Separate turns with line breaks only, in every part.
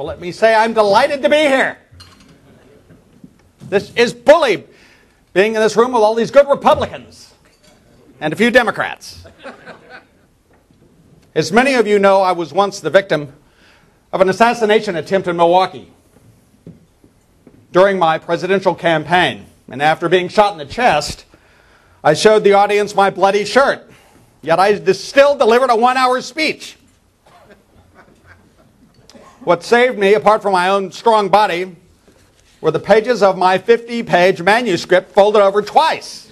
Well, let me say I'm delighted to be here. This is bully, being in this room with all these good Republicans and a few Democrats. As many of you know, I was once the victim of an assassination attempt in Milwaukee during my presidential campaign. And after being shot in the chest, I showed the audience my bloody shirt. Yet I still delivered a 1-hour speech. What saved me, apart from my own strong body, were the pages of my 50-page manuscript folded over twice,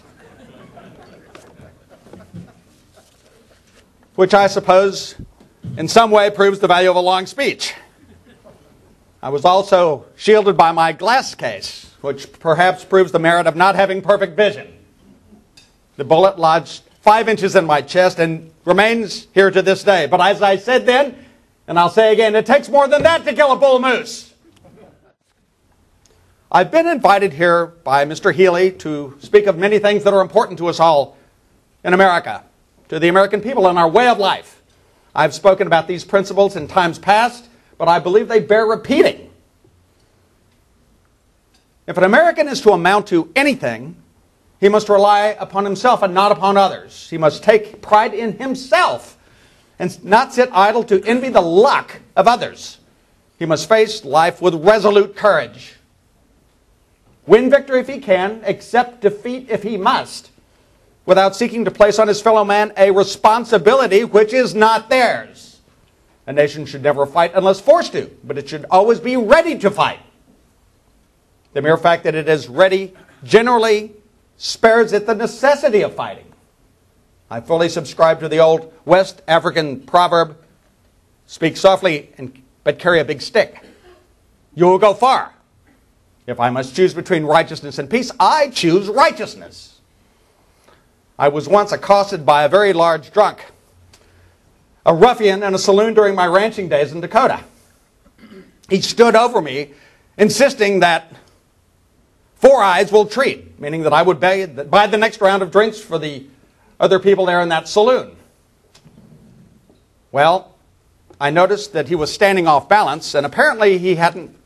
which I suppose in some way proves the value of a long speech. I was also shielded by my glass case, which perhaps proves the merit of not having perfect vision. The bullet lodged 5 inches in my chest and remains here to this day. But as I said then, and I'll say again, it takes more than that to kill a bull moose. I've been invited here by Mr. Healy to speak of many things that are important to us all in America, to the American people and our way of life. I've spoken about these principles in times past, but I believe they bear repeating. If an American is to amount to anything, he must rely upon himself and not upon others. He must take pride in himself and not sit idle to envy the luck of others. He must face life with resolute courage. Win victory if he can, accept defeat if he must, without seeking to place on his fellow man a responsibility which is not theirs. A nation should never fight unless forced to, but it should always be ready to fight. The mere fact that it is ready generally spares it the necessity of fighting. I fully subscribe to the old West African proverb, speak softly but carry a big stick. You will go far. If I must choose between righteousness and peace, I choose righteousness. I was once accosted by a very large drunk, a ruffian in a saloon during my ranching days in Dakota. He stood over me, insisting that 4 eyes will treat, meaning that I would buy the next round of drinks for the other people there in that saloon. Well, I noticed that he was standing off balance, and apparently he hadn't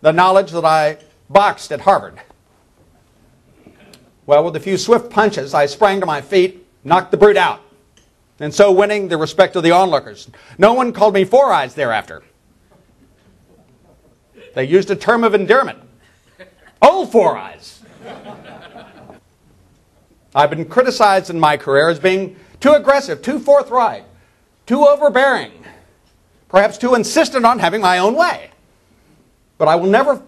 the knowledge that I boxed at Harvard. Well, with a few swift punches, I sprang to my feet, knocked the brute out, and so winning the respect of the onlookers. No one called me 4 Eyes thereafter. They used a term of endearment. Old 4 Eyes. I've been criticized in my career as being too aggressive, too forthright, too overbearing, perhaps too insistent on having my own way. But I will never,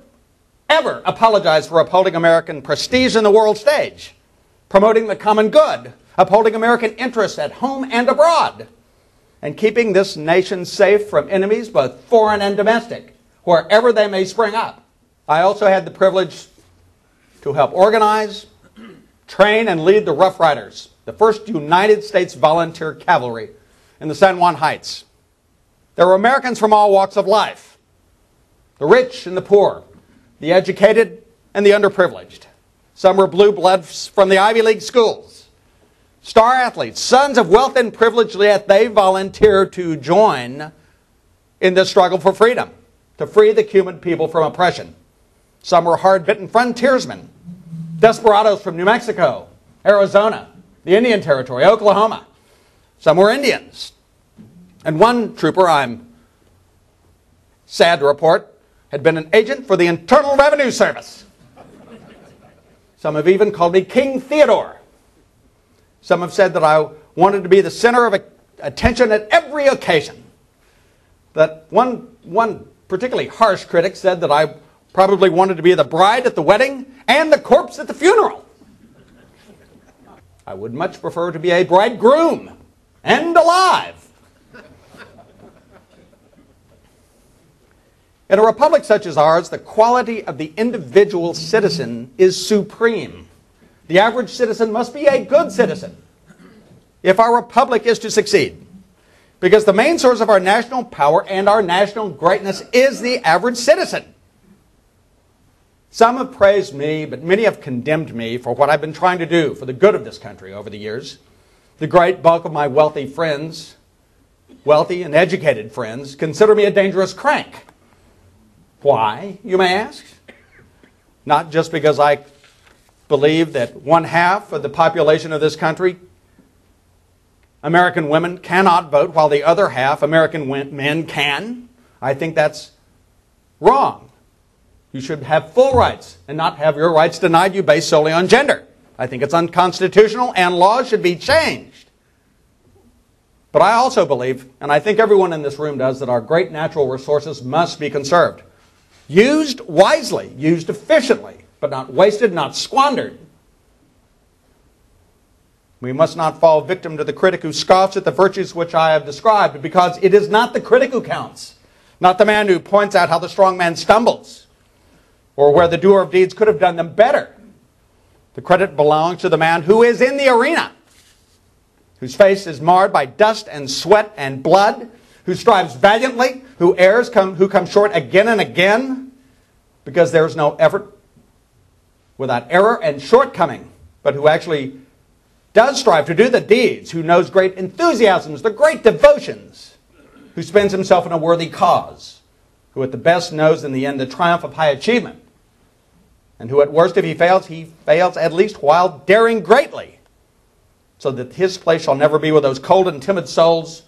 ever apologize for upholding American prestige in the world stage, promoting the common good, upholding American interests at home and abroad, and keeping this nation safe from enemies, both foreign and domestic, wherever they may spring up. I also had the privilege to help organize, train, and lead the Rough Riders, the first United States Volunteer Cavalry in the San Juan Heights. There were Americans from all walks of life, the rich and the poor, the educated and the underprivileged. Some were blue bloods from the Ivy League schools, star athletes, sons of wealth and privilege, yet they volunteered to join in this struggle for freedom, to free the Cuban people from oppression. Some were hard-bitten frontiersmen, desperados from New Mexico, Arizona, the Indian Territory, Oklahoma. Some were Indians. And one trooper, I'm sad to report, had been an agent for the Internal Revenue Service. Some have even called me King Theodore. Some have said that I wanted to be the center of attention at every occasion. That one particularly harsh critic said that I probably wanted to be the bride at the wedding and the corpse at the funeral. I would much prefer to be a bridegroom and alive. In a republic such as ours, the quality of the individual citizen is supreme. The average citizen must be a good citizen if our republic is to succeed, because the main source of our national power and our national greatness is the average citizen. Some have praised me, but many have condemned me for what I've been trying to do for the good of this country over the years. The great bulk of my wealthy friends wealthy and educated friends consider me a dangerous crank. Why, you may ask? Not just because I believe that 1/2 of the population of this country, American women, cannot vote, while the other half, American men, can. I think that's wrong. You should have full rights and not have your rights denied you based solely on gender. I think it's unconstitutional and laws should be changed. But I also believe, and I think everyone in this room does, that our great natural resources must be conserved. Used wisely, used efficiently, but not wasted, not squandered. We must not fall victim to the critic who scoffs at the virtues which I have described, because it is not the critic who counts, not the man who points out how the strong man stumbles, or where the doer of deeds could have done them better. The credit belongs to the man who is in the arena, whose face is marred by dust and sweat and blood, who strives valiantly, who errs, who comes short again and again, because there is no effort without error and shortcoming, but who actually does strive to do the deeds, who knows great enthusiasms, the great devotions, who spends himself in a worthy cause, who at the best knows in the end the triumph of high achievement, and who at worst, if he fails at least while daring greatly, so that his place shall never be with those cold and timid souls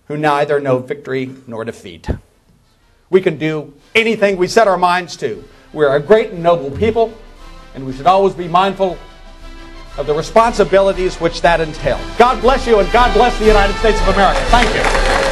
who neither know victory nor defeat. We can do anything we set our minds to. We're a great and noble people, and we should always be mindful of the responsibilities which that entails. God bless you, and God bless the United States of America. Thank you.